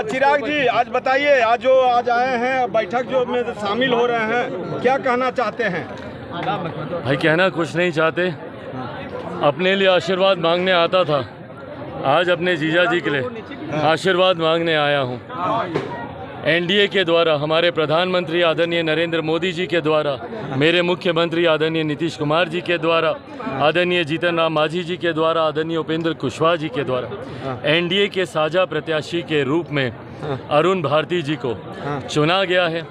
चिराग जी, आज बताइए, आज आए हैं बैठक जो में शामिल हो रहे हैं, क्या कहना चाहते हैं? भाई कहना कुछ नहीं चाहते, अपने लिए आशीर्वाद मांगने आता था, आज अपने जीजा जी के लिए आशीर्वाद मांगने आया हूँ। एनडीए के द्वारा, हमारे प्रधानमंत्री आदरणीय नरेंद्र मोदी जी के द्वारा, मेरे मुख्यमंत्री आदरणीय नीतीश कुमार जी के द्वारा, आदरणीय जीतन राम मांझी जी के द्वारा, आदरणीय उपेंद्र कुशवाहा जी के द्वारा एनडीए के साझा प्रत्याशी के रूप में अरुण भारती जी को चुना गया है।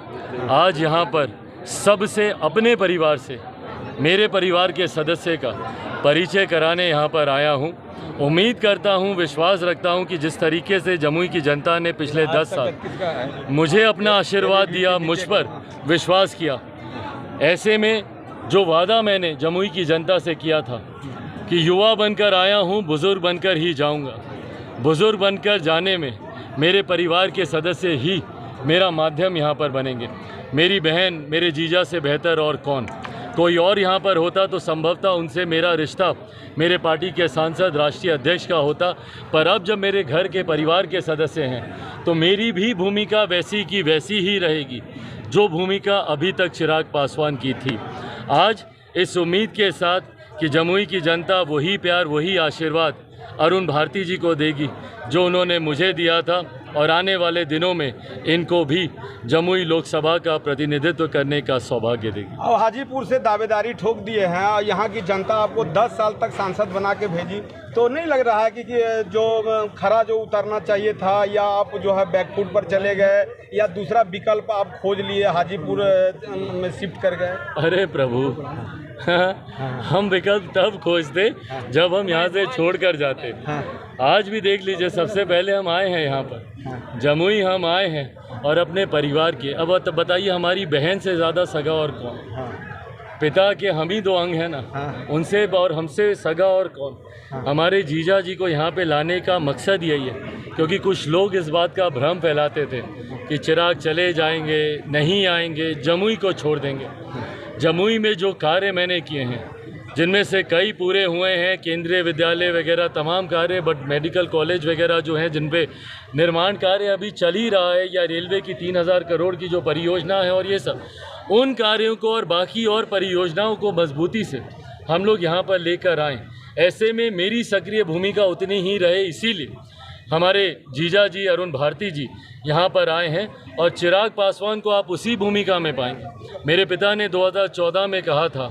आज यहाँ पर सबसे, अपने परिवार से, मेरे परिवार के सदस्य का परिचय कराने यहाँ पर आया हूँ। उम्मीद करता हूँ, विश्वास रखता हूँ कि जिस तरीके से जमुई की जनता ने पिछले 10 साल मुझे अपना आशीर्वाद दिया, मुझ पर विश्वास किया, ऐसे में जो वादा मैंने जमुई की जनता से किया था कि युवा बनकर आया हूँ, बुज़ुर्ग बनकर ही जाऊँगा, बुज़ुर्ग बनकर जाने में मेरे परिवार के सदस्य ही मेरा माध्यम यहाँ पर बनेंगे। मेरी बहन, मेरे जीजा से बेहतर और कौन, कोई और यहाँ पर होता तो संभवतः उनसे मेरा रिश्ता मेरे पार्टी के सांसद, राष्ट्रीय अध्यक्ष का होता, पर अब जब मेरे घर के परिवार के सदस्य हैं तो मेरी भी भूमिका वैसी की वैसी ही रहेगी जो भूमिका अभी तक चिराग पासवान की थी। आज इस उम्मीद के साथ कि जमुई की जनता वही प्यार, वही आशीर्वाद अरुण भारती जी को देगी जो उन्होंने मुझे दिया था, और आने वाले दिनों में इनको भी जमुई लोकसभा का प्रतिनिधित्व करने का सौभाग्य देगी। और हाजीपुर से दावेदारी ठोक दिए हैं और यहाँ की जनता आपको 10 साल तक सांसद बना के भेजी, तो नहीं लग रहा है कि जो खरा जो उतरना चाहिए था, या आप जो है बैकफुट पर चले गए, या दूसरा विकल्प आप खोज लिए, हाजीपुर में शिफ्ट कर गए? अरे प्रभु, हम विकल्प तब खोजते जब हम यहाँ से छोड़ कर जाते। आज भी देख लीजिए, सबसे पहले हम आए हैं यहाँ पर, जमुई हम आए हैं और अपने परिवार के। अब बताइए, हमारी बहन से ज़्यादा सगा और कौन? पिता के हम ही 2 अंग हैं ना, उनसे और हमसे सगा और कौन? हमारे जीजा जी को यहाँ पे लाने का मकसद यही है, क्योंकि कुछ लोग इस बात का भ्रम फैलाते थे कि चिराग चले जाएंगे, नहीं आएंगे, जमुई को छोड़ देंगे। जमुई में जो कार्य मैंने किए हैं, जिनमें से कई पूरे हुए हैं, केंद्रीय विद्यालय वगैरह तमाम कार्य, बट मेडिकल कॉलेज वगैरह जो हैं जिन पे निर्माण कार्य अभी चल ही रहा है, या रेलवे की 3000 करोड़ की जो परियोजना है, और ये सब उन कार्यों को और बाकी और परियोजनाओं को मजबूती से हम लोग यहाँ पर लेकर आएँ। ऐसे में मेरी सक्रिय भूमिका उतनी ही रहे, इसीलिए हमारे जीजा जी अरुण भारती जी यहाँ पर आए हैं, और चिराग पासवान को आप उसी भूमिका में पाएंगे। मेरे पिता ने 2014 में कहा था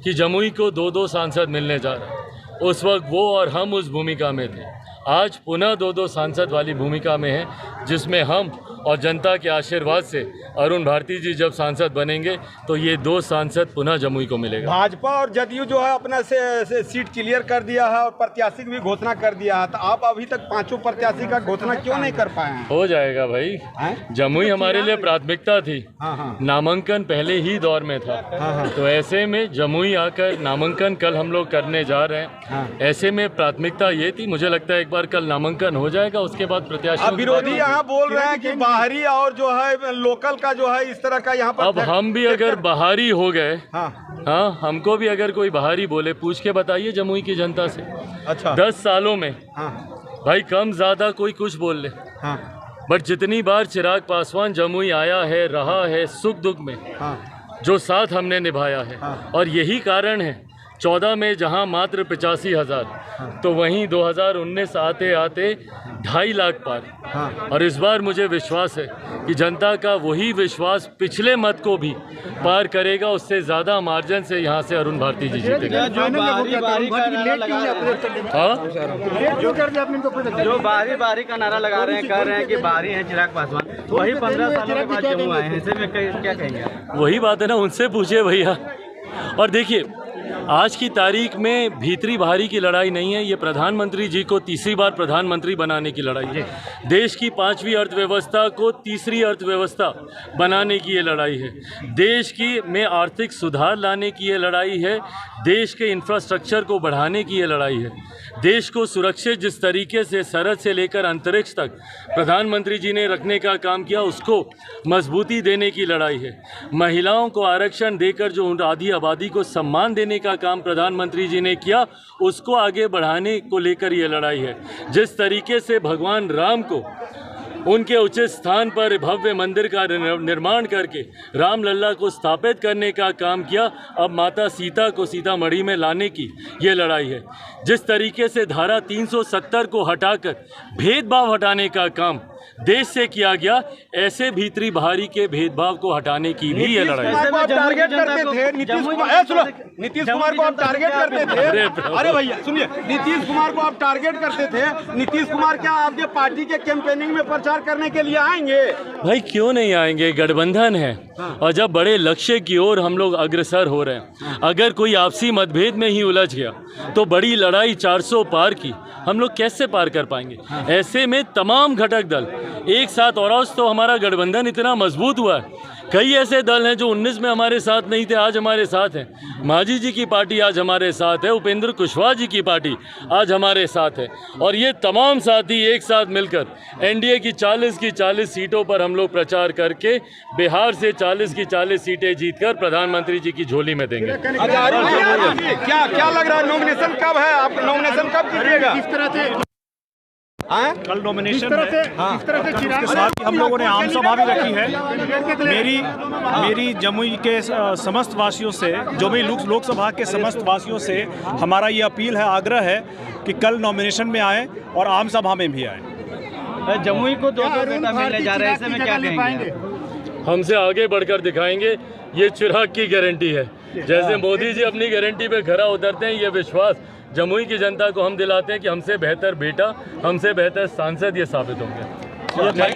कि जमुई को 2-2 सांसद मिलने जा रहा है, उस वक्त वो और हम उस भूमिका में थे। आज पुनः 2-2 सांसद वाली भूमिका में है, जिसमें हम और जनता के आशीर्वाद से अरुण भारती जी जब सांसद बनेंगे तो ये 2 सांसद पुनः जमुई को मिलेगा। भाजपा और जदयू जो है अपना से सीट क्लियर कर दिया है और प्रत्याशी की भी घोषणा कर दिया है, तो आप अभी तक 5 प्रत्याशी का घोषणा क्यों नहीं कर पाए हैं? हो जाएगा भाई, जमुई हमारे लिए प्राथमिकता थी। नामांकन पहले ही दौर में था, तो ऐसे में जमुई आकर नामांकन कल हम लोग करने जा रहे हैं। ऐसे में प्राथमिकता ये थी, मुझे लगता है एक बार कल नामांकन हो जाएगा, उसके बाद प्रत्याशी। विरोधी यहाँ बोल रहे हैं कि बाहरी और जो है लोकल का जो है इस तरह का यहाँ पर। अब हम भी अगर बाहरी हो गए, हाँ, हमको भी अगर कोई बाहरी बोले, पूछ के बताइए जमुई की जनता से। अच्छा, 10 सालों में भाई कम ज्यादा कोई कुछ बोल ले, बट जितनी बार चिराग पासवान जमुई आया है, रहा है, सुख दुख में जो साथ हमने निभाया है, और यही कारण है 14 में जहां मात्र 85,000, तो वहीं 2019 आते आते 2.5 लाख पार। और इस बार मुझे विश्वास है कि जनता का वही विश्वास पिछले मत को भी पार करेगा, उससे ज़्यादा मार्जिन से यहाँ से अरुण भारती जी जीतेगा। जो बारी का नारा लगा रहे हैं, कह रहे हैं कि बारी है चिराग पासवान, वही 15 सालों के बाद जम्मू आए हैं, ऐसे में क्या कहेंगे? वही बात है ना, उनसे पूछिए भैया। और देखिए, आज की तारीख में भीतरी बाहरी की लड़ाई नहीं है, ये प्रधानमंत्री जी को तीसरी बार प्रधानमंत्री बनाने की लड़ाई है। देश की 5वीं अर्थव्यवस्था को तीसरी अर्थव्यवस्था बनाने की ये लड़ाई है। देश की में आर्थिक सुधार लाने की ये लड़ाई है। देश के इंफ्रास्ट्रक्चर को बढ़ाने की ये लड़ाई है। देश को सुरक्षित जिस तरीके से सरहद से लेकर अंतरिक्ष तक प्रधानमंत्री जी ने रखने का काम किया, उसको मजबूती देने की लड़ाई है। महिलाओं को आरक्षण देकर जो आधी आबादी को सम्मान देने हटाने का काम प्रधानमंत्री जी ने किया, उसको आगे बढ़ाने को लेकर ये लड़ाई है। जिस तरीके से भगवान राम को उनके उचित स्थान पर भव्य मंदिर का निर्माण करके रामलला को स्थापित करने का काम किया, अब माता सीता को सीतामढ़ी में लाने की ये लड़ाई है। जिस तरीके से धारा 370 को हटाकर भेदभाव हटाने का काम देश से किया गया, ऐसे भीतरी बाहरी के भेदभाव को हटाने की भी ये लड़ाई है। आप टारगेट करते थे नीतीश कुमार को आप टारगेट करते थे। अरे भैया सुनिए, नीतीश कुमार को आप टारगेट करते थे। नीतीश कुमार क्या आपके पार्टी के कैंपेनिंग में प्रचार करने के लिए आएंगे? भाई क्यों नहीं आएंगे, गठबंधन है और जब बड़े लक्ष्य की ओर हम लोग अग्रसर हो रहे हैं, अगर कोई आपसी मतभेद में ही उलझ गया तो बड़ी लड़ाई 400 पार की हम लोग कैसे पार कर पाएंगे? ऐसे में तमाम घटक दल एक साथ, और आज तो हमारा गठबंधन इतना मजबूत हुआ है, कई ऐसे दल हैं जो 19 में हमारे साथ नहीं थे, आज हमारे साथ हैं। मांझी जी की पार्टी आज हमारे साथ है, उपेंद्र कुशवाहा जी की पार्टी आज हमारे साथ है, और ये तमाम साथी एक साथ मिलकर एनडीए की 40 सीटों पर हम लोग प्रचार करके बिहार से 40 की 40 सीटें जीतकर प्रधानमंत्री जी की झोली में देंगे। क्या क्या लग रहा है, नॉमिनेशन कब है? आप नॉमिनेशन कब कीजिएगा? किस तरह से कल नॉमिनेशन में के साथ हम लोगों ने आम सभा भी रखी है। मेरी जमुई के समस्त वासियों से, जमुई लोकसभा के समस्त वासियों से हमारा ये अपील है, आग्रह है कि कल नॉमिनेशन में आए और आम सभा में भी आए। जमुई को 2 बेटा मिलने जा रहे हैं, ऐसे में क्या कहेंगे? हमसे आगे बढ़कर दिखाएंगे, ये चिराग की गारंटी है। जैसे मोदी जी अपनी गारंटी पे खरा उतरते हैं, ये विश्वास जमुई की जनता को हम दिलाते हैं कि हमसे बेहतर बेटा, हमसे बेहतर सांसद ये साबित होंगे।